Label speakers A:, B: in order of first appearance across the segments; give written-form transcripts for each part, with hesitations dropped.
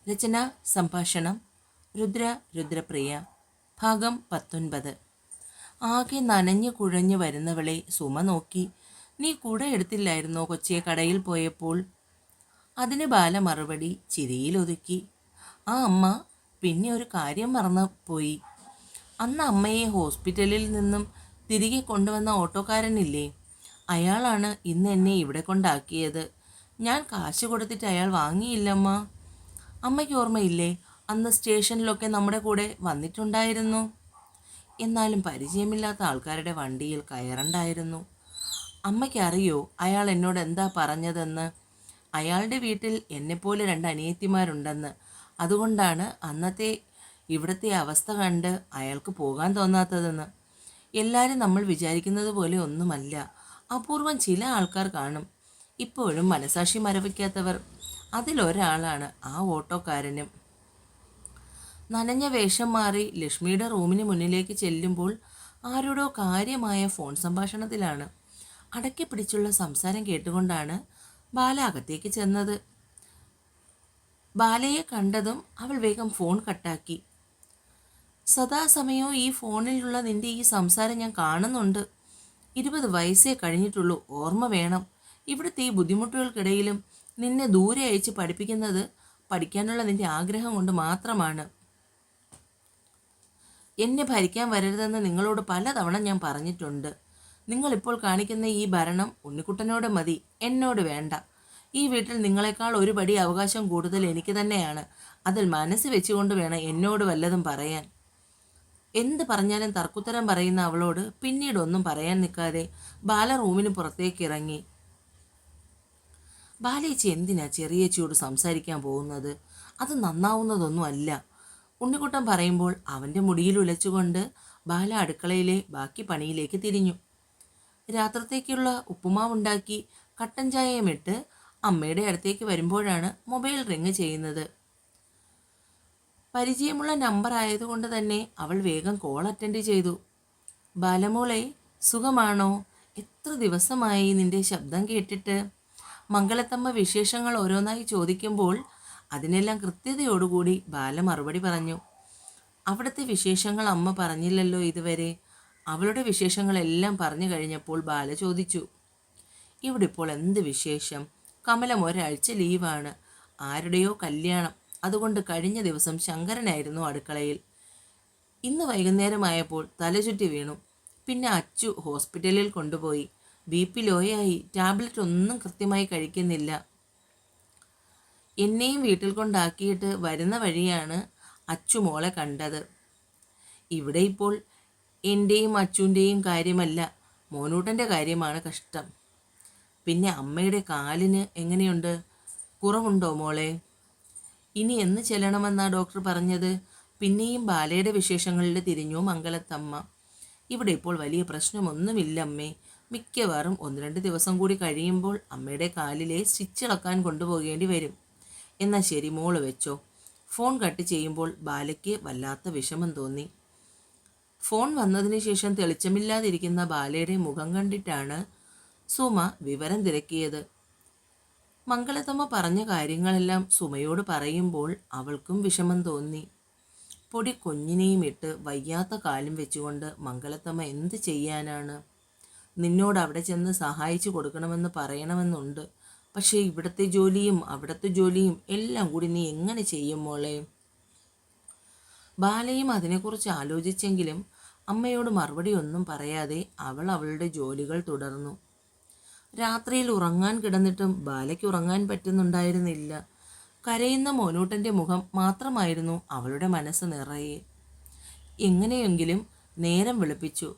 A: രചന സംഭാഷണം രുദ്ര രുദ്രപ്രിയ. ഭാഗം 19. ആകെ നനഞ്ഞു കുഴഞ്ഞു വരുന്നവളെ സുമ നോക്കി. നീ കുട എടുത്തില്ലായിരുന്നോ കൊച്ചിയെ കടയിൽ പോയപ്പോൾ? അതിന് ബാല മറുപടി ചിരിയിലൊതുക്കി. ആ അമ്മ, പിന്നെ ഒരു കാര്യം മറന്നു പോയി. അന്ന് അമ്മയെ ഹോസ്പിറ്റലിൽ നിന്നും തിരികെ കൊണ്ടുവന്ന ഓട്ടോക്കാരനില്ലേ, അയാളാണ് ഇന്ന് എന്നെ ഇവിടെ കൊണ്ടാക്കിയത്. ഞാൻ കാശ് കൊടുത്തിട്ട് അയാൾ വാങ്ങിയില്ലമ്മ. അമ്മയ്ക്ക് ഓർമ്മയില്ലേ, അന്ന് സ്റ്റേഷനിലൊക്കെ നമ്മുടെ കൂടെ വന്നിട്ടുണ്ടായിരുന്നു. എന്നാലും പരിചയമില്ലാത്ത ആൾക്കാരുടെ വണ്ടിയിൽ കയറണ്ടായിരുന്നു. അമ്മയ്ക്കറിയോ അയാൾ എന്നോട് എന്താ പറഞ്ഞതെന്ന്? അയാളുടെ വീട്ടിൽ എന്നെപ്പോലെ 2 അനിയത്തിമാരുണ്ടെന്ന്. അതുകൊണ്ടാണ് അന്നത്തെ ഇവിടുത്തെ അവസ്ഥ കണ്ട് അയാൾക്ക് പോകാൻ തോന്നാത്തതെന്ന്. എല്ലാവരും നമ്മൾ വിചാരിക്കുന്നത് പോലെ ഒന്നുമല്ല. അപൂർവം ചില ആൾക്കാർ കാണും ഇപ്പോഴും മനസാക്ഷി മരവിക്കാത്തവർ. അതിലൊരാളാണ് ആ ഓട്ടോക്കാരനും. നനഞ്ഞ വേഷം മാറി ലക്ഷ്മിയുടെ റൂമിന് മുന്നിലേക്ക് ചെല്ലുമ്പോൾ ആരോടോ കാര്യമായ ഫോൺ സംഭാഷണത്തിലാണ്. അടക്കി പിടിച്ചുള്ള സംസാരം കേട്ടുകൊണ്ടാണ് ബാല അകത്തേക്ക് ചെന്നത്. ബാലയെ കണ്ടതും അവൾ വേഗം ഫോൺ കട്ടാക്കി. സദാസമയവും ഈ ഫോണിലുള്ള നിന്റെ ഈ സംസാരം ഞാൻ കാണുന്നുണ്ട്. 20 വയസ്സേ കഴിഞ്ഞിട്ടുള്ളൂ, ഓർമ്മ വേണം. ഇവിടുത്തെ ഈ ബുദ്ധിമുട്ടുകൾക്കിടയിലും നിന്നെ ദൂരെ അയച്ച് പഠിപ്പിക്കുന്നത് പഠിക്കാനുള്ള നിന്റെ ആഗ്രഹം കൊണ്ട് മാത്രമാണ്. എന്നെ ഭരിക്കാൻ വരരുതെന്ന് നിങ്ങളോട് പലതവണ ഞാൻ പറഞ്ഞിട്ടുണ്ട്. നിങ്ങളിപ്പോൾ കാണിക്കുന്ന ഈ ഭരണം ഉണ്ണിക്കുട്ടനോട് മതി, എന്നോട് വേണ്ട. ഈ വീട്ടിൽ നിങ്ങളെക്കാൾ ഒരു പടി അവകാശം കൂടുതൽ എനിക്ക് തന്നെയാണ്. അതിൽ മനസ്സ് വെച്ചുകൊണ്ട് വേണം എന്നോട് വല്ലതും പറയാൻ. എന്ത് പറഞ്ഞാലും തർക്കുത്തരം പറയുന്ന അവളോട് പിന്നീട് ഒന്നും പറയാൻ നിൽക്കാതെ ബാല റൂമിന് പുറത്തേക്ക് ഇറങ്ങി. ബാലേച്ചി എന്തിനാ ചെറിയേച്ചിയോട് സംസാരിക്കാൻ പോകുന്നത്? അത് നന്നാവുന്നതൊന്നും അല്ല. ഉണ്ണിക്കുട്ടൻ പറയുമ്പോൾ അവൻ്റെ മുടിയിൽ ഉലച്ചുകൊണ്ട് ബാല അടുക്കളയിലെ ബാക്കി പണിയിലേക്ക് തിരിഞ്ഞു. രാത്രത്തേക്കുള്ള ഉപ്പുമാവുണ്ടാക്കി കട്ടൻ ചായയും ഇട്ട് അമ്മയുടെ അടുത്തേക്ക് വരുമ്പോഴാണ് മൊബൈൽ റിങ് ചെയ്യുന്നത്. പരിചയമുള്ള നമ്പർ ആയതുകൊണ്ട് തന്നെ അവൾ വേഗം കോൾ അറ്റൻഡ് ചെയ്തു. ബാലമോളെ, സുഖമാണോ? എത്ര ദിവസമായി നിന്റെ ശബ്ദം കേട്ടിട്ട്? മംഗളത്തമ്മ വിശേഷങ്ങൾ ഓരോന്നായി ചോദിക്കുമ്പോൾ അതിനെല്ലാം കൃത്യതയോടുകൂടി ബാല മറുപടി പറഞ്ഞു. അവിടുത്തെ വിശേഷങ്ങൾ അമ്മ പറഞ്ഞില്ലല്ലോ ഇതുവരെ. അവളുടെ വിശേഷങ്ങളെല്ലാം പറഞ്ഞു കഴിഞ്ഞപ്പോൾ ബാല ചോദിച്ചു, ഇവിടെ ഇപ്പോൾ എന്ത് വിശേഷം? കമലം ഒരാഴ്ച ലീവാണ്. ആരുടെയോ കല്യാണം. അതുകൊണ്ട് കഴിഞ്ഞ ദിവസം ശങ്കരനായിരുന്നു അടുക്കളയിൽ. ഇന്ന് വൈകുന്നേരമായപ്പോൾ തലചുറ്റി വീണു. പിന്നെ അച്ചു ഹോസ്പിറ്റലിൽ കൊണ്ടുപോയി. BP ലോയായി. ടാബ്ലറ്റ് ഒന്നും കൃത്യമായി കഴിക്കുന്നില്ല. എന്നെയും വീട്ടിൽ കൊണ്ടാക്കിയിട്ട് വരുന്ന വഴിയാണ് അച്ചു മോളെ കണ്ടത്. ഇവിടെ ഇപ്പോൾ എൻ്റെയും അച്ചുവിൻ്റെയും കാര്യമല്ല, മോനൂട്ടൻ്റെ കാര്യമാണ് കഷ്ടം. പിന്നെ അമ്മയുടെ കാലിന് എങ്ങനെയുണ്ട്? കുറവുണ്ടോ മോളെ? ഇനി എന്ന് ചെല്ലണമെന്നാ ഡോക്ടർ പറഞ്ഞത്? പിന്നെയും ബാലയുടെ വിശേഷങ്ങളിൽ തിരിഞ്ഞു മംഗലത്തമ്മ. ഇവിടെ ഇപ്പോൾ വലിയ പ്രശ്നമൊന്നുമില്ല അമ്മേ. മിക്കവാറും 1-2 ദിവസം കൂടി കഴിയുമ്പോൾ അമ്മയുടെ കാലിലെ സ്റ്റിച്ച് ഇളക്കാൻ കൊണ്ടുപോകേണ്ടി വരും. എന്നാൽ ശരി, മോള് വെച്ചോ. ഫോൺ കട്ട് ചെയ്യുമ്പോൾ ബാലയ്ക്ക് വല്ലാത്ത വിഷമം തോന്നി. ഫോൺ വന്നതിന് ശേഷം തെളിച്ചമില്ലാതിരിക്കുന്ന ബാലയുടെ മുഖം കണ്ടിട്ടാണ് സുമ വിവരം തിരക്കിയത്. മംഗളത്തമ്മ പറഞ്ഞ കാര്യങ്ങളെല്ലാം സുമയോട് പറയുമ്പോൾ അവൾക്കും വിഷമം തോന്നി. പൊടി കുഞ്ഞിനെയും ഇട്ട് വയ്യാത്ത കാലും വെച്ചുകൊണ്ട് മംഗളത്തമ്മ എന്ത് ചെയ്യാനാണ്? നിന്നോട് അവിടെ ചെന്ന് സഹായിച്ചു കൊടുക്കണമെന്ന് പറയണമെന്നുണ്ട്. പക്ഷേ ഇവിടുത്തെ ജോലിയും അവിടുത്തെ ജോലിയും എല്ലാം കൂടി നീ എങ്ങനെ ചെയ്യും മോളെ? ബാലയും അതിനെക്കുറിച്ച് ആലോചിച്ചെങ്കിലും അമ്മയോട് മറുപടി ഒന്നും പറയാതെ അവൾ അവളുടെ ജോലികൾ തുടർന്നു. രാത്രിയിൽ ഉറങ്ങാൻ കിടന്നിട്ടും ബാലയ്ക്ക് ഉറങ്ങാൻ പറ്റുന്നുണ്ടായിരുന്നില്ല. കരയുന്ന മോനൂട്ടൻ്റെ മുഖം മാത്രമായിരുന്നു അവളുടെ മനസ്സ് നിറയെ. എങ്ങനെയെങ്കിലും നേരം വെളുപ്പിച്ചു.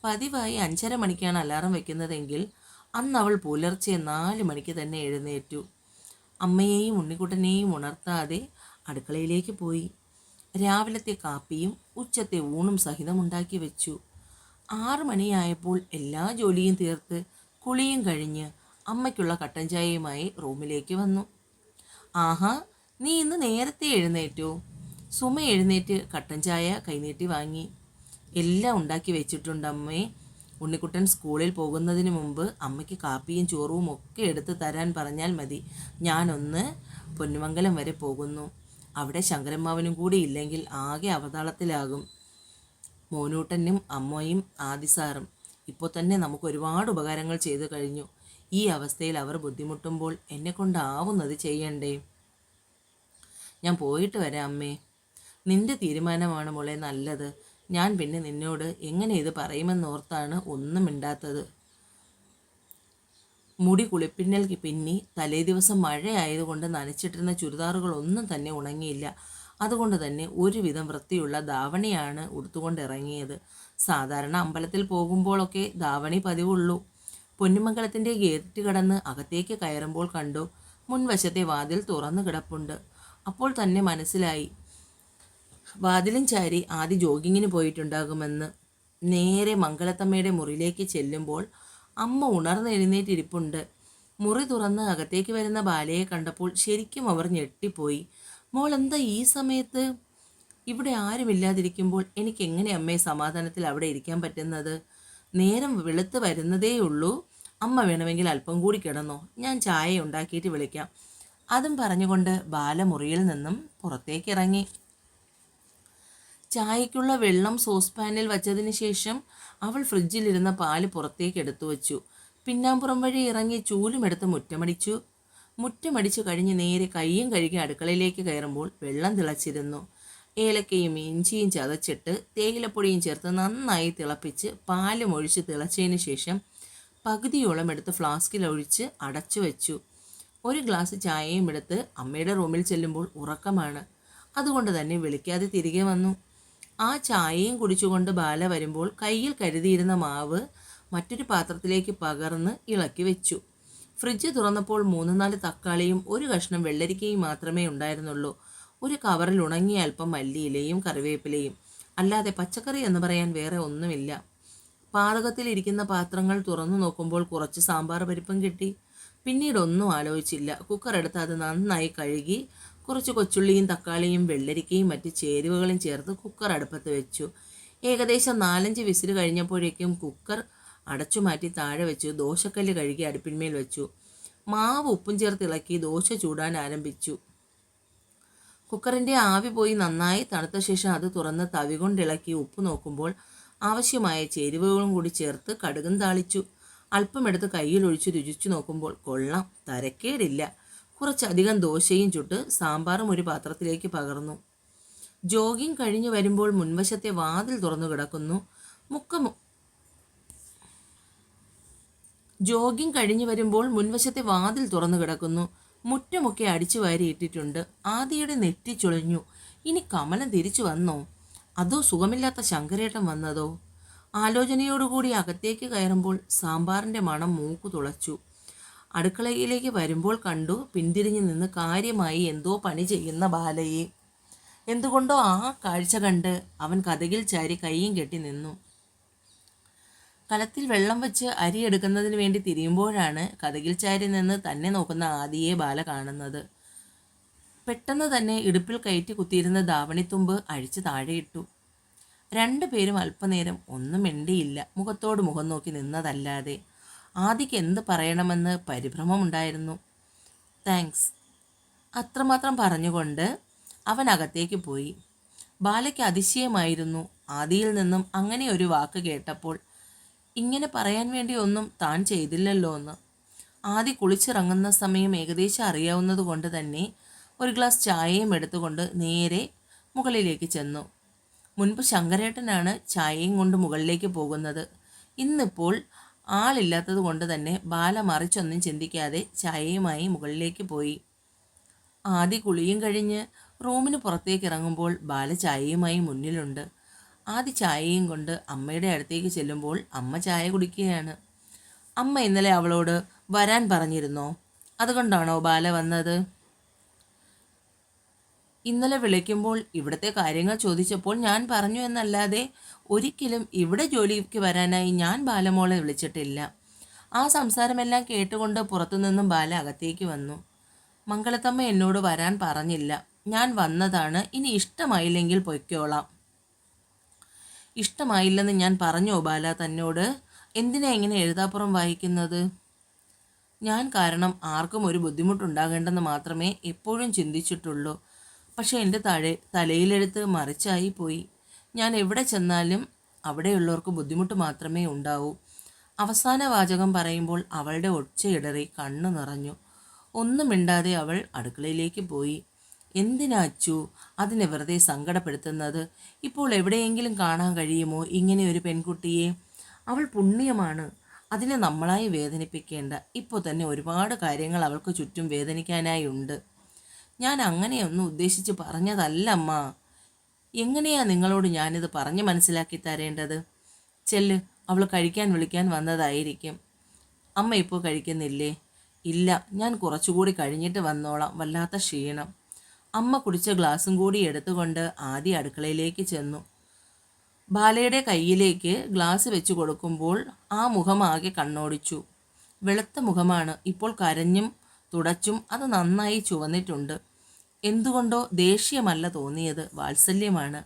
A: പതിവായി 5:30 മണിക്കാണ് അലാറം വയ്ക്കുന്നതെങ്കിൽ അന്ന് അവൾ പുലർച്ചെ 4 മണിക്ക് തന്നെ എഴുന്നേറ്റു. അമ്മയെയും ഉണ്ണിക്കുട്ടനെയും ഉണർത്താതെ അടുക്കളയിലേക്ക് പോയി. രാവിലത്തെ കാപ്പിയും ഉച്ചത്തെ ഊണും സഹിതം ഉണ്ടാക്കി വെച്ചു. 6 മണിയായപ്പോൾ എല്ലാ ജോലിയും തീർത്ത് കുളിയും കഴിഞ്ഞ് അമ്മയ്ക്കുള്ള കട്ടൻ ചായയുമായി റൂമിലേക്ക് വന്നു. ആഹാ, നീ ഇന്ന് നേരത്തെ എഴുന്നേറ്റോ? സുമ എഴുന്നേറ്റ് കട്ടൻ ചായ കൈനീട്ടി വാങ്ങി. എല്ലാം ഉണ്ടാക്കി വെച്ചിട്ടുണ്ട് അമ്മേ. ഉണ്ണിക്കുട്ടൻ സ്കൂളിൽ പോകുന്നതിന് മുമ്പ് അമ്മയ്ക്ക് കാപ്പിയും ചോറും ഒക്കെ എടുത്ത് തരാൻ പറഞ്ഞാൽ മതി. ഞാനൊന്ന് പൊന്നുമംഗലം വരെ പോകുന്നു. അവിടെ ശങ്കരമ്മാവനും കൂടി ഇല്ലെങ്കിൽ ആകെ അവതാളത്തിലാകും. മോനൂട്ടനും അമ്മയും ആദിസാറും ഇപ്പോൾ തന്നെ നമുക്ക് ഒരുപാട് ഉപകാരങ്ങൾ ചെയ്തു കഴിഞ്ഞു. ഈ അവസ്ഥയിൽ അവർ ബുദ്ധിമുട്ടുമ്പോൾ എന്നെക്കൊണ്ടാവുന്നത് ചെയ്യണ്ടേ? ഞാൻ പോയിട്ട് വരാം അമ്മേ. നിന്റെ തീരുമാനമാണ് മോളെ നല്ലത്. ഞാൻ പിന്നെ നിന്നോട് എങ്ങനെ ഇത് പറയുമെന്നോർത്താണ് ഒന്നും മിണ്ടാത്തത്. മുടി കുളിപ്പിന്നൽ പിന്നി തലേ ദിവസം മഴയായതുകൊണ്ട് നനച്ചിട്ടിരുന്ന ചുരിദാറുകളൊന്നും തന്നെ ഉണങ്ങിയില്ല. അതുകൊണ്ട് തന്നെ ഒരുവിധം വൃത്തിയുള്ള ധാവണിയാണ് ഉടുത്തുകൊണ്ടിറങ്ങിയത്. സാധാരണ അമ്പലത്തിൽ പോകുമ്പോഴൊക്കെ ധാവണി പതിവുള്ളൂ. പൊന്നുമംഗലത്തിൻ്റെ ഗേറ്റ് കടന്ന് അകത്തേക്ക് കയറുമ്പോൾ കണ്ടു മുൻവശത്തെ വാതിൽ തുറന്നു കിടപ്പുണ്ട്. അപ്പോൾ തന്നെ മനസ്സിലായി വാതിലും ചാരി ആദ്യ ജോഗിങ്ങിന് പോയിട്ടുണ്ടാകുമെന്ന്. നേരെ മംഗലത്തമ്മയുടെ മുറിയിലേക്ക് ചെല്ലുമ്പോൾ അമ്മ ഉണർന്നെഴുന്നേറ്റിരിപ്പുണ്ട്. മുറി തുറന്ന് അകത്തേക്ക് വരുന്ന ബാലയെ കണ്ടപ്പോൾ ശരിക്കും അവർ ഞെട്ടിപ്പോയി. മോൾ എന്താ ഈ സമയത്ത്? ഇവിടെ ആരുമില്ലാതിരിക്കുമ്പോൾ എനിക്ക് എങ്ങനെ അമ്മയെ സമാധാനത്തിൽ അവിടെ ഇരിക്കാൻ പറ്റുന്നത്? നേരം വെളുത്ത് വരുന്നതേയുള്ളൂ. അമ്മ വേണമെങ്കിൽ അല്പം കൂടി കിടന്നോ, ഞാൻ ചായ ഉണ്ടാക്കിയിട്ട് വിളിക്കാം. അതും പറഞ്ഞുകൊണ്ട് ബാല മുറിയിൽ നിന്നും പുറത്തേക്കിറങ്ങി. ചായയ്ക്കുള്ള വെള്ളം സോസ് പാനിൽ വച്ചതിന് ശേഷം അവൾ ഫ്രിഡ്ജിലിരുന്ന പാല് പുറത്തേക്ക് എടുത്തു വച്ചു. പിന്നാമ്പുറം വഴി ഇറങ്ങി ചൂലുമെടുത്ത് മുറ്റമടിച്ചു. മുറ്റമടിച്ചു കഴിഞ്ഞ് നേരെ കയ്യും കഴുകി അടുക്കളയിലേക്ക് കയറുമ്പോൾ വെള്ളം തിളച്ചിരുന്നു. ഏലക്കയും ഇഞ്ചിയും ചതച്ചിട്ട് തേയിലപ്പൊടിയും ചേർത്ത് നന്നായി തിളപ്പിച്ച് പാലും ഒഴിച്ച് തിളച്ചതിന് ശേഷം പകുതിയോളം എടുത്ത് ഫ്ലാസ്കിൽ ഒഴിച്ച് അടച്ചു വെച്ചു. ഒരു ഗ്ലാസ് ചായയും എടുത്ത് അമ്മയുടെ റൂമിൽ ചെല്ലുമ്പോൾ ഉറക്കമാണ്. അതുകൊണ്ട് തന്നെ വിളിക്കാതെ തിരികെ വന്നു. ആ ചായയും കുടിച്ചുകൊണ്ട് ബാല വരുമ്പോൾ കയ്യിൽ കരുതിയിരുന്ന മാവ് മറ്റൊരു പാത്രത്തിലേക്ക് പകർന്ന് ഇളക്കി വെച്ചു. ഫ്രിഡ്ജ് തുറന്നപ്പോൾ 3-4 തക്കാളിയും ഒരു കഷ്ണം വെള്ളരിക്കയും മാത്രമേ ഉണ്ടായിരുന്നുള്ളൂ. ഒരു കവറിൽ ഉണങ്ങിയ അല്പം മല്ലിയിലയും കറിവേപ്പിലയും. അല്ലാതെ പച്ചക്കറി എന്ന് പറയാൻ വേറെ ഒന്നുമില്ല. പാചകത്തിലിരിക്കുന്ന പാത്രങ്ങൾ തുറന്നു നോക്കുമ്പോൾ കുറച്ച് സാമ്പാർ പരിപ്പും കിട്ടി. പിന്നീട് ഒന്നും ആലോചിച്ചില്ല. കുക്കർ എടുത്ത് അത് നന്നായി കഴുകി കുറച്ച് കൊച്ചുള്ളിയും തക്കാളിയും വെള്ളരിക്കയും മറ്റ് ചേരുവകളും ചേർത്ത് കുക്കർ അടുപ്പത്ത് വെച്ചു. ഏകദേശം 4-5 വിസിൽ കഴിഞ്ഞപ്പോഴേക്കും കുക്കർ അടച്ചു മാറ്റി താഴെ വെച്ചു. ദോശക്കല്ല് കഴുകി അടുപ്പിന്മേൽ വെച്ചു. മാവ് ഉപ്പും ചേർത്ത് ഇളക്കി ദോശ ചൂടാൻ ആരംഭിച്ചു. കുക്കറിൻ്റെ ആവി പോയി നന്നായി തണുത്ത ശേഷം അത് തുറന്ന് തവി കൊണ്ടിളക്കി ഉപ്പ് നോക്കുമ്പോൾ ആവശ്യമായ ചേരുവകളും കൂടി ചേർത്ത് കടുകും താളിച്ചു. അല്പമെടുത്ത് കയ്യിലൊഴിച്ച് രുചിച്ചു നോക്കുമ്പോൾ കൊള്ളാം, തരക്കേടില്ല. കുറച്ചധികം ദോശയും ചുട്ട് സാമ്പാറും ഒരു പാത്രത്തിലേക്ക് പകർന്നു. ജോഗിങ് കഴിഞ്ഞു വരുമ്പോൾ മുൻവശത്തെ വാതിൽ തുറന്നു കിടക്കുന്നു. മുറ്റമൊക്കെ അടിച്ചു വാരി ഇട്ടിട്ടുണ്ട്. ആദിയുടെ നെറ്റി ചുളഞ്ഞു. ഇനി കമലം തിരിച്ചു വന്നോ? അതോ സുഖമില്ലാത്ത ശങ്കരേട്ടൻ വന്നതോ? ആലോചനയോടുകൂടി അകത്തേക്ക് കയറുമ്പോൾ സാമ്പാറിൻ്റെ മണം മൂക്കു തുളച്ചു. അടുക്കളയിലേക്ക് വരുമ്പോൾ കണ്ടു പിന്തിരിഞ്ഞു നിന്ന് കാര്യമായി എന്തോ പണി ചെയ്യുന്ന ബാലയെ. എന്തുകൊണ്ടോ ആ കാഴ്ച കണ്ട് അവൻ കതകിൽ ചാരി കൈയും കെട്ടി നിന്നു. കലത്തിൽ വെള്ളം വെച്ച് അരി എടുക്കുന്നതിന് വേണ്ടി തിരിയുമ്പോഴാണ് കതകിൽ ചാരി നിന്ന് തന്നെ നോക്കുന്ന ആദിയെ ബാല കാണുന്നത്. പെട്ടെന്ന് തന്നെ ഇടുപ്പിൽ കയറ്റി കുത്തിയിരുന്ന ധാവണിത്തുമ്പ് അഴിച്ച് താഴെയിട്ടു. 2 പേരും അല്പനേരം ഒന്നും മിണ്ടിയില്ല. മുഖത്തോട് മുഖം നോക്കി നിന്നതല്ലാതെ. ആദിക്ക് എന്ത് പറയണമെന്ന് പരിഭ്രമമുണ്ടായിരുന്നു. താങ്ക്സ്, അത്രമാത്രം പറഞ്ഞുകൊണ്ട് അവൻ അകത്തേക്ക് പോയി. ബാലയ്ക്ക് അതിശയമായിരുന്നു ആദിയിൽ നിന്നും അങ്ങനെ ഒരു വാക്ക് കേട്ടപ്പോൾ. ഇങ്ങനെ പറയാൻ വേണ്ടി ഒന്നും താൻ ചെയ്തില്ലല്ലോ എന്ന്. ആദി കുളിച്ചിറങ്ങുന്ന സമയം ഏകദേശം അറിയാവുന്നത് കൊണ്ട് തന്നെ ഒരു ഗ്ലാസ് ചായയും എടുത്തുകൊണ്ട് നേരെ മുകളിലേക്ക് ചെന്നു. മുൻപ് ശങ്കരേട്ടനാണ് ചായയും കൊണ്ട് മുകളിലേക്ക് പോകുന്നത്. ഇന്നിപ്പോൾ ആളില്ലാത്തത് കൊണ്ട് തന്നെ ബാല മറിച്ചൊന്നും ചിന്തിക്കാതെ ചായയുമായി മുകളിലേക്ക് പോയി. ആദി കുളിയും കഴിഞ്ഞ് റൂമിന് പുറത്തേക്ക് ഇറങ്ങുമ്പോൾ ബാല ചായയുമായി മുന്നിലുണ്ട്. ആദി ചായയും കൊണ്ട് അമ്മയുടെ അടുത്തേക്ക് ചെല്ലുമ്പോൾ അമ്മ ചായ കുടിക്കുകയാണ്. അമ്മ ഇന്നലെ അവളോട് വരാൻ പറഞ്ഞിരുന്നോ? അതുകൊണ്ടാണോ ബാല വന്നത്? ഇന്നലെ വിളിക്കുമ്പോൾ ഇവിടുത്തെ കാര്യങ്ങൾ ചോദിച്ചപ്പോൾ ഞാൻ പറഞ്ഞു എന്നല്ലാതെ ഒരിക്കലും ഇവിടെ ജോലിക്ക് വരാനായി ഞാൻ ബാലമോളെ വിളിച്ചിട്ടില്ല. ആ സംസാരമെല്ലാം കേട്ടുകൊണ്ട് പുറത്തുനിന്നും ബാല അകത്തേക്ക് വന്നു. മംഗളത്തമ്മ എന്നോട് വരാൻ പറഞ്ഞില്ല, ഞാൻ വന്നതാണ്. ഇനി ഇഷ്ടമായില്ലെങ്കിൽ പൊയ്ക്കോളാം. ഇഷ്ടമായില്ലെന്ന് ഞാൻ പറഞ്ഞോ ബാല തന്നോട്? എന്തിനാ ഇങ്ങനെ എഴുതാപ്പുറം വായിക്കുന്നത്? ഞാൻ കാരണം ആർക്കും ഒരു ബുദ്ധിമുട്ടുണ്ടാകേണ്ടെന്ന് മാത്രമേ എപ്പോഴും ചിന്തിച്ചിട്ടുള്ളൂ. പക്ഷെ എൻ്റെ തലയിലെടുത്ത് മറിച്ചായി പോയി. ഞാൻ എവിടെ ചെന്നാലും അവിടെയുള്ളവർക്ക് ബുദ്ധിമുട്ട് മാത്രമേ ഉണ്ടാവൂ. അവസാന വാചകം പറയുമ്പോൾ അവളുടെ ഒച്ചയിടറി കണ്ണു നിറഞ്ഞു. ഒന്നും മിണ്ടാതെ അവൾ അടുക്കളയിലേക്ക് പോയി. എന്തിനാ അച്ചു അതിനെ വെറുതെ സങ്കടപ്പെടുത്തുന്നത്? ഇപ്പോൾ എവിടെയെങ്കിലും കാണാൻ കഴിയുമോ ഇങ്ങനെ ഒരു പെൺകുട്ടിയെ? അവൾ പുണ്യമാണ്. അതിനെ നമ്മളായി വേദനിപ്പിക്കേണ്ട. ഇപ്പോൾ തന്നെ ഒരുപാട് കാര്യങ്ങൾ അവൾക്ക് ചുറ്റും വേദനിക്കാനായി ഉണ്ട്. ഞാൻ അങ്ങനെയൊന്നും ഉദ്ദേശിച്ച് പറഞ്ഞതല്ല അമ്മ. എങ്ങനെയാ നിങ്ങളോട് ഞാനിത് പറഞ്ഞ് മനസ്സിലാക്കി തരേണ്ടത്? ചെല്ല്, അവൾ കഴിക്കാൻ വിളിക്കാൻ വന്നതായിരിക്കും. അമ്മ ഇപ്പോൾ കഴിക്കുന്നില്ലേ? ഇല്ല, ഞാൻ കുറച്ചുകൂടി കഴിഞ്ഞിട്ട് വന്നോളാം, വല്ലാത്ത ക്ഷീണം. അമ്മ കുടിച്ച ഗ്ലാസും കൂടി എടുത്തുകൊണ്ട് ആദ്യ അടുക്കളയിലേക്ക് ചെന്നു. ബാലയുടെ കയ്യിലേക്ക് ഗ്ലാസ് വെച്ച് കൊടുക്കുമ്പോൾ ആ മുഖമാകെ കണ്ണോടിച്ചു. വെളുത്ത മുഖമാണ്. ഇപ്പോൾ കരഞ്ഞും തുടച്ചും അത് നന്നായി ചുവന്നിട്ടുണ്ട്. എന്തുകൊണ്ടോ ദേഷ്യമല്ല തോന്നിയത്, വാത്സല്യമാണ്.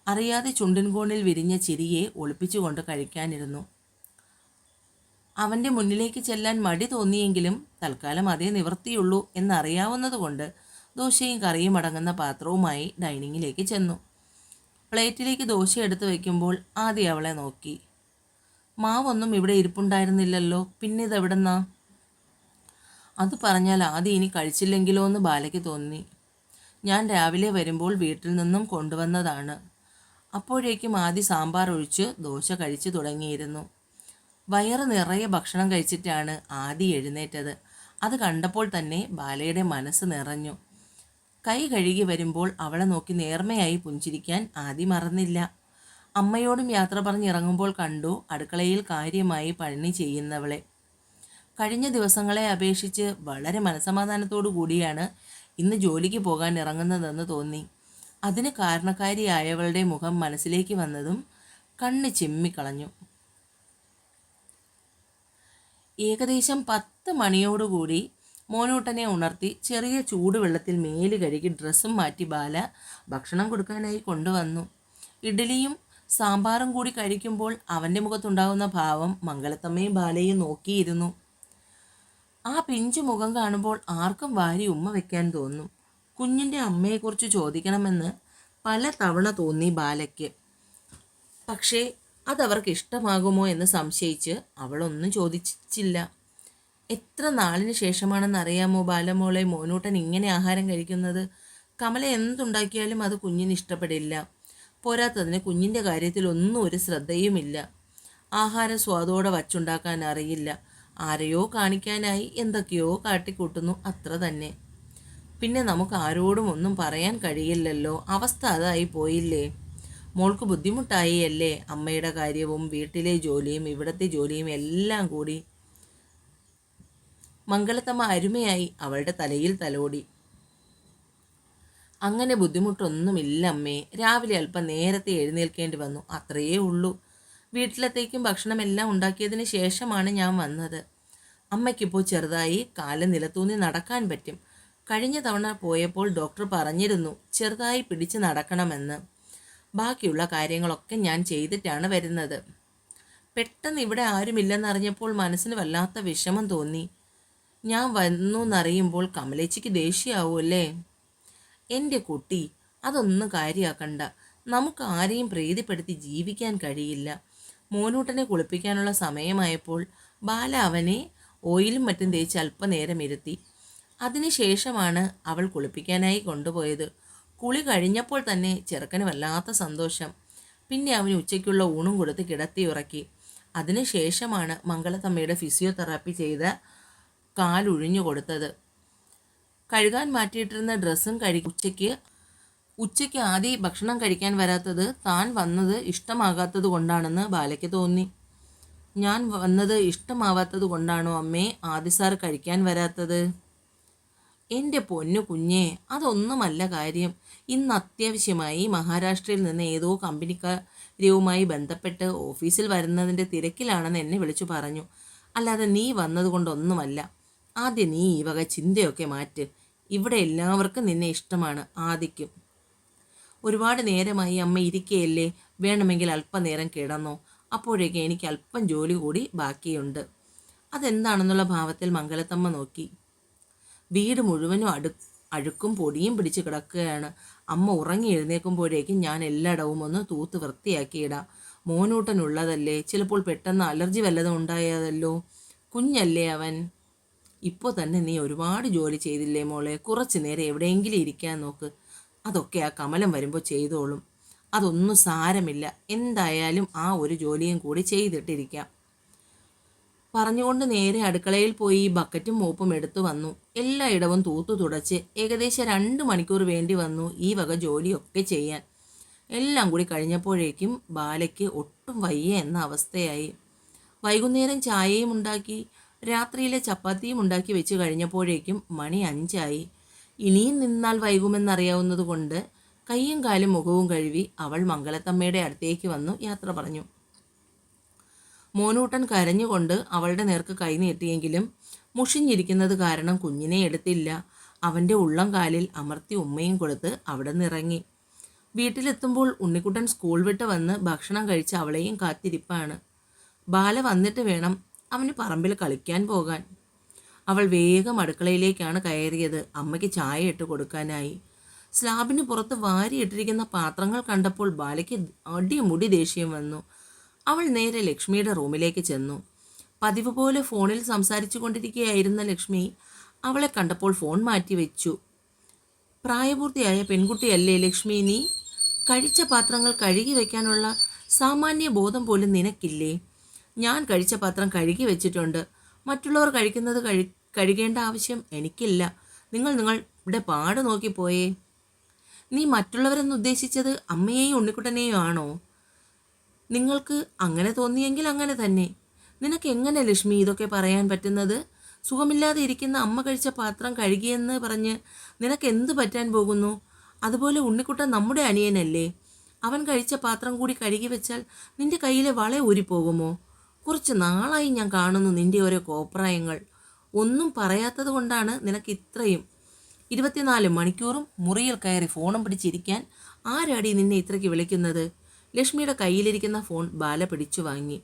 A: അറിയാതെ ചുണ്ടിൻകോണിൽ വിരിഞ്ഞ ചിരിയെ ഒളിപ്പിച്ചുകൊണ്ട് കഴിക്കാനിരുന്നു. അവൻ്റെ മുന്നിലേക്ക് ചെല്ലാൻ മടി തോന്നിയെങ്കിലും തൽക്കാലം അതേ നിവൃത്തിയുള്ളൂ എന്നറിയാവുന്നതുകൊണ്ട് ദോശയും കറിയും അടങ്ങുന്ന പാത്രവുമായി ഡൈനിങ്ങിലേക്ക് ചെന്നു. പ്ലേറ്റിലേക്ക് ദോശ എടുത്തു വയ്ക്കുമ്പോൾ ആദ്യം അവളെ നോക്കി. മാവൊന്നും ഇവിടെ ഇരിപ്പുണ്ടായിരുന്നില്ലല്ലോ, പിന്നെ ഇതെവിടെന്നാ? അത് പറഞ്ഞാൽ ആദ്യം ഇനി കഴിച്ചില്ലെങ്കിലോ എന്ന് ബാലയ്ക്ക് തോന്നി. ഞാൻ രാവിലെ വരുമ്പോൾ വീട്ടിൽ നിന്നും കൊണ്ടുവന്നതാണ്. അപ്പോഴേക്കും ആദ്യം സാമ്പാർ ഒഴിച്ച് ദോശ കഴിച്ചു തുടങ്ങിയിരുന്നു. വയറ് നിറയെ ഭക്ഷണം കഴിച്ചിട്ടാണ് ആദ്യം എഴുന്നേറ്റത്. അത് കണ്ടപ്പോൾ തന്നെ ബാലയുടെ മനസ്സ് നിറഞ്ഞു. കൈ കഴുകി വരുമ്പോൾ അവളെ നോക്കി നേർമയായി പുഞ്ചിരിക്കാൻ ആദ്യം മറന്നില്ല. അമ്മയോടും യാത്ര പറഞ്ഞിറങ്ങുമ്പോൾ കണ്ടു അടുക്കളയിൽ കാര്യമായി പണി ചെയ്യുന്നവളെ. കഴിഞ്ഞ ദിവസങ്ങളെ അപേക്ഷിച്ച് വളരെ മനസമാധാനത്തോടു കൂടിയാണ് ഇന്ന് ജോലിക്ക് പോകാൻ ഇറങ്ങുന്നതെന്ന് തോന്നി. അതിന് കാരണക്കാരിയായവളുടെ മുഖം മനസ്സിലേക്ക് വന്നതും കണ്ണ് ചിമ്മിക്കളഞ്ഞു. ഏകദേശം 10 മണിയോടുകൂടി മോനൂട്ടനെ ഉണർത്തി ചെറിയ ചൂടുവെള്ളത്തിൽ മേല് കഴുകി ഡ്രസ്സും മാറ്റി ബാല ഭക്ഷണം കൊടുക്കാനായി കൊണ്ടുവന്നു. ഇഡ്ഡലിയും സാമ്പാറും കൂടി കഴിക്കുമ്പോൾ അവൻ്റെ മുഖത്തുണ്ടാകുന്ന ഭാവം മംഗലത്തമ്മയും ബാലയും നോക്കിയിരുന്നു. ആ പിഞ്ചു മുഖം കാണുമ്പോൾ ആർക്കും വാരി ഉമ്മ വയ്ക്കാൻ തോന്നും. കുഞ്ഞിൻ്റെ അമ്മയെക്കുറിച്ച് ചോദിക്കണമെന്ന് പല തവണ തോന്നി ബാലയ്ക്ക്. പക്ഷേ അതവർക്ക് ഇഷ്ടമാകുമോ എന്ന് സംശയിച്ച് അവളൊന്നും ചോദിച്ചില്ല. എത്ര നാളിന് ശേഷമാണെന്നറിയാമോ ബാലമോളെ മോനൂട്ടൻ ഇങ്ങനെ ആഹാരം കഴിക്കുന്നത്? കമല എന്തുണ്ടാക്കിയാലും അത് കുഞ്ഞിന് ഇഷ്ടപ്പെടില്ല. പോരാത്തതിന് കുഞ്ഞിൻ്റെ കാര്യത്തിൽ ഒന്നും ഒരു ശ്രദ്ധയുമില്ല. ആഹാരം സ്വാദോടെ വച്ചുണ്ടാക്കാൻ അറിയില്ല. ആരെയോ കാണിക്കാനായി എന്തൊക്കെയോ കാട്ടിക്കൂട്ടുന്നു, അത്ര തന്നെ. പിന്നെ നമുക്ക് ആരോടും ഒന്നും പറയാൻ കഴിയില്ലല്ലോ. അവസ്ഥ അതായി പോയില്ലേ? മോൾക്ക് ബുദ്ധിമുട്ടായി അല്ലേ? അമ്മയുടെ കാര്യവും വീട്ടിലെ ജോലിയും ഇവിടത്തെ ജോലിയും എല്ലാം കൂടി. മംഗലത്തമ്മ അരുമയായി അവളുടെ തലയിൽ തലോടി. അങ്ങനെ ബുദ്ധിമുട്ടൊന്നുമില്ല അമ്മേ. രാവിലെ അല്പം നേരത്തെ എഴുന്നേൽക്കേണ്ടി വന്നു, അത്രയേ ഉള്ളൂ. വീട്ടിലത്തേക്കും ഭക്ഷണമെല്ലാം ഉണ്ടാക്കിയതിന് ശേഷമാണ് ഞാൻ വന്നത്. അമ്മയ്ക്കിപ്പോൾ ചെറുതായി കാല് നിലത്തൂന്നി നടക്കാൻ പറ്റും. കഴിഞ്ഞ തവണ പോയപ്പോൾ ഡോക്ടർ പറഞ്ഞിരുന്നു ചെറുതായി പിടിച്ച് നടക്കണമെന്ന്. ബാക്കിയുള്ള കാര്യങ്ങളൊക്കെ ഞാൻ ചെയ്തിട്ടാണ് വരുന്നത്. പെട്ടെന്ന് ഇവിടെ ആരുമില്ലെന്നറിഞ്ഞപ്പോൾ മനസ്സിന് വല്ലാത്ത വിഷമം തോന്നി. ഞാൻ വന്നു എന്നറിയുമ്പോൾ കമലേച്ചിക്ക് ദേഷ്യമാവുമല്ലേ? എൻ്റെ കുട്ടി, അതൊന്നും കാര്യമാക്കണ്ട. നമുക്ക് ആരെയും പ്രീതിപ്പെടുത്തി ജീവിക്കാൻ കഴിയില്ല. മോനൂട്ടനെ കുളിപ്പിക്കാനുള്ള സമയമായപ്പോൾ ബാല അവനെ ഓയിലും മറ്റും തേച്ച് അല്പനേരം ഇരുത്തി. അതിനുശേഷമാണ് അവൾ കുളിപ്പിക്കാനായി കൊണ്ടുപോയത്. കുളി കഴിഞ്ഞപ്പോൾ തന്നെ ചെറുക്കന് വല്ലാത്ത സന്തോഷം. പിന്നെ അവന് ഉച്ചയ്ക്കുള്ള ഊണും കൊടുത്ത് കിടത്തി ഉറക്കി. അതിനുശേഷമാണ് മംഗലത്തമ്മയുടെ ഫിസിയോതെറാപ്പി ചെയ്ത കാലൊഴിഞ്ഞു കൊടുത്തത്. കഴുകാൻ മാറ്റിയിട്ടിരുന്ന ഡ്രസ്സും ഉച്ചയ്ക്ക് ആദ്യം ഭക്ഷണം കഴിക്കാൻ വരാത്തത് താൻ വന്നത് ഇഷ്ടമാകാത്തത് കൊണ്ടാണെന്ന് ബാലയ്ക്ക് തോന്നി. ഞാൻ വന്നത് ഇഷ്ടമാവാത്തത് കൊണ്ടാണോ അമ്മേ ആദി സാർ കഴിക്കാൻ വരാത്തത്? എൻ്റെ പൊന്നു കുഞ്ഞേ, അതൊന്നുമല്ല കാര്യം. ഇന്ന് അത്യാവശ്യമായി മഹാരാഷ്ട്രയിൽ നിന്ന് ഏതോ കമ്പനിക്കാരുമായി ബന്ധപ്പെട്ട് ഓഫീസിൽ വരുന്നതിൻ്റെ തിരക്കിലാണെന്ന് എന്നെ വിളിച്ചു പറഞ്ഞു. അല്ലാതെ നീ വന്നതുകൊണ്ടൊന്നുമല്ല. ആദ്യം നീ ഈ വക ചിന്തയൊക്കെ മാറ്റ്. ഇവിടെ എല്ലാവർക്കും നിന്നെ ഇഷ്ടമാണ്, ആദിക്കും. ഒരുപാട് നേരമായി അമ്മ ഇരിക്കുകയല്ലേ, വേണമെങ്കിൽ അല്പനേരം കിടന്നോ. അപ്പോഴേക്കും എനിക്ക് അല്പം ജോലി കൂടി ബാക്കിയുണ്ട്. അതെന്താണെന്നുള്ള ഭാവത്തിൽ മംഗലത്തമ്മ നോക്കി. വീട് മുഴുവനും അഴുക്കും പൊടിയും പിടിച്ച് കിടക്കുകയാണ്. അമ്മ ഉറങ്ങി എഴുന്നേൽക്കുമ്പോഴേക്കും ഞാൻ എല്ലായിടവും ഒന്ന് തൂത്ത് വൃത്തിയാക്കിയിടാം. മോനൂട്ടനുള്ളതല്ലേ, ചിലപ്പോൾ പെട്ടെന്ന് അലർജി വല്ലതും ഉണ്ടായതല്ലോ. കുഞ്ഞല്ലേ അവൻ. ഇപ്പോൾ തന്നെ നീ ഒരുപാട് ജോലി ചെയ്തില്ലേ മോളെ, കുറച്ച് നേരം എവിടെയെങ്കിലും ഇരിക്കാൻ നോക്ക്. അതൊക്കെ ആ കമലം വരുമ്പോൾ ചെയ്തോളും. അതൊന്നും സാരമില്ല, എന്തായാലും ആ ഒരു ജോലിയും കൂടി ചെയ്തിട്ടിരിക്കാം. പറഞ്ഞുകൊണ്ട് നേരെ അടുക്കളയിൽ പോയി ബക്കറ്റും മോപ്പും എടുത്തു വന്നു. എല്ലായിടവും തൂത്തു തുടച്ച് ഏകദേശം 2 മണിക്കൂർ വേണ്ടി വന്നു ഈ വക ജോലിയൊക്കെ ചെയ്യാൻ. എല്ലാം കൂടി കഴിഞ്ഞപ്പോഴേക്കും ബാലയ്ക്ക് ഒട്ടും വയ്യ എന്ന അവസ്ഥയായി. വൈകുന്നേരം ചായയും ഉണ്ടാക്കി രാത്രിയിലെ ചപ്പാത്തിയും ഉണ്ടാക്കി വെച്ച് കഴിഞ്ഞപ്പോഴേക്കും മണി 5 ആയി. ഇനിയും നിന്നാൽ വൈകുമെന്നറിയാവുന്നത് കൊണ്ട് കയ്യും കാലും മുഖവും കഴുകി അവൾ മംഗലത്തമ്മയുടെ അടുത്തേക്ക് വന്നു യാത്ര പറഞ്ഞു. മോനൂട്ടൻ കരഞ്ഞുകൊണ്ട് അവളുടെ നേർക്ക് കൈ നീട്ടിയെങ്കിലും മുഷിഞ്ഞിരിക്കുന്നത് കാരണം കുഞ്ഞിനെ എടുത്തില്ല. അവൻ്റെ ഉള്ളം കാലിൽ അമർത്തി ഉമ്മയും കൊടുത്ത് അവിടെ നിന്നിറങ്ങി. വീട്ടിലെത്തുമ്പോൾ ഉണ്ണിക്കുട്ടൻ സ്കൂൾ വിട്ട് വന്ന് ഭക്ഷണം കഴിച്ച് അവളെയും കാത്തിരിപ്പാണ്. ബാല വന്നിട്ട് വേണം അവന് പറമ്പിൽ കളിക്കാൻ പോകാൻ. അവൾ വേഗം അടുക്കളയിലേക്കാണ് കയറിയത്, അമ്മയ്ക്ക് ചായ ഇട്ട് കൊടുക്കാനായി. സ്ലാബിന് പുറത്ത് വാരിയിട്ടിരിക്കുന്ന പാത്രങ്ങൾ കണ്ടപ്പോൾ ബാലയ്ക്ക് അടിമുടി ദേഷ്യം വന്നു. അവൾ നേരെ ലക്ഷ്മിയുടെ റൂമിലേക്ക് ചെന്നു. പതിവ് പോലെ ഫോണിൽ സംസാരിച്ചു കൊണ്ടിരിക്കുകയായിരുന്ന ലക്ഷ്മി അവളെ കണ്ടപ്പോൾ ഫോൺ മാറ്റി വെച്ചു. പ്രായപൂർത്തിയായ പെൺകുട്ടിയല്ലേ ലക്ഷ്മി നീ? കഴിച്ച പാത്രങ്ങൾ കഴുകി വയ്ക്കാനുള്ള സാമാന്യ ബോധം പോലും നിനക്കില്ലേ? ഞാൻ കഴിച്ച പാത്രം കഴുകി വെച്ചിട്ടുണ്ട്. മറ്റുള്ളവർ കഴിക്കുന്നത് കഴുകേണ്ട ആവശ്യം എനിക്കില്ല. നിങ്ങളുടെ പാട് നോക്കിപ്പോയേ. നീ മറ്റുള്ളവരെന്ന് ഉദ്ദേശിച്ചത് അമ്മയെയും ഉണ്ണിക്കുട്ടനെയും ആണോ? നിങ്ങൾക്ക് അങ്ങനെ തോന്നിയെങ്കിൽ അങ്ങനെ തന്നെ. നിനക്ക് എങ്ങനെ ലക്ഷ്മി ഇതൊക്കെ പറയാൻ പറ്റുന്നത്? സുഖമില്ലാതെ ഇരിക്കുന്ന അമ്മ കഴിച്ച പാത്രം കഴുകിയെന്ന് പറഞ്ഞ് നിനക്ക് എന്ത് പറ്റാൻ പോകുന്നു? അതുപോലെ ഉണ്ണിക്കുട്ടൻ നമ്മുടെ അനിയനല്ലേ. അവൻ കഴിച്ച പാത്രം കൂടി കഴുകി വെച്ചാൽ നിന്റെ കയ്യിലെ വള ഊരിപ്പോകുമോ? കുറച്ച് നാളായി ഞാൻ കാണുന്നു നിന്റെ ഓരോ കോപ്രായങ്ങൾ. ഒന്നും പറയാത്തത് കൊണ്ടാണ് നിനക്ക് ഇത്രയും. 24 മണിക്കൂറും മുറിയിൽ കയറി ഫോണും പിടിച്ചിരിക്കാൻ ആരാടി നിന്നെ ഇത്രയ്ക്ക് വിളിക്കുന്നത്? ലക്ഷ്മിയുടെ കയ്യിലിരിക്കുന്ന ഫോൺ ബാല പിടിച്ചു വാങ്ങി.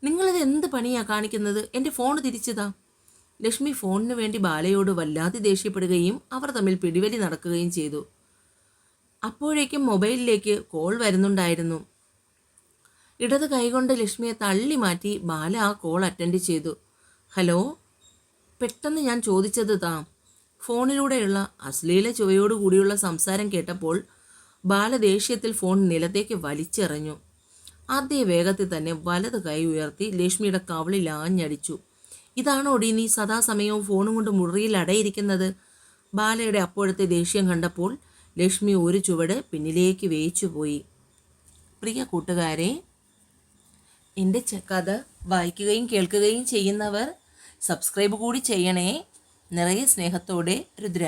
A: നിങ്ങളിത് എന്ത് പണിയാ കാണിക്കുന്നത്? എൻ്റെ ഫോൺ തിരിച്ചതാ. ലക്ഷ്മി ഫോണിന് വേണ്ടി ബാലയോട് വല്ലാതെ ദേഷ്യപ്പെടുകയും അവർ തമ്മിൽ പിടിവലി നടക്കുകയും ചെയ്തു. അപ്പോഴേക്കും മൊബൈലിലേക്ക് കോൾ വരുന്നുണ്ടായിരുന്നു. ഇടത് കൈകൊണ്ട് ലക്ഷ്മിയെ തള്ളി മാറ്റി ബാല ആ കോൾ അറ്റൻഡ് ചെയ്തു. ഹലോ. പെട്ടെന്ന് ഞാൻ ചോദിച്ചത് താ. ഫോണിലൂടെയുള്ള അശ്ലീല ചുവയോടുകൂടിയുള്ള സംസാരം കേട്ടപ്പോൾ ബാല ദേഷ്യത്തിൽ ഫോൺ നിലത്തേക്ക് വലിച്ചെറിഞ്ഞു. അതേ വേഗത്തിൽ തന്നെ വലത് കൈ ഉയർത്തി ലക്ഷ്മിയുടെ കവിളിൽ ആഞ്ഞടിച്ചു. ഇതാണോടി നീ സദാസമയവും ഫോണും കൊണ്ട് മുറിയിൽ അടയിരിക്കുന്നത്? ബാലയുടെ അപ്പോഴത്തെ ദേഷ്യം കണ്ടപ്പോൾ ലക്ഷ്മി ഒരു ചുവട് പിന്നിലേക്ക് വേയിച്ചുപോയി. പ്രിയ കൂട്ടുകാരെ, എൻ്റെ കഥ വായിക്കുകയും കേൾക്കുകയും ചെയ്യുന്നവർ സബ്സ്ക്രൈബ് കൂടി ചെയ്യണേ. നിറയെ സ്നേഹത്തോടെ രുദ്ര.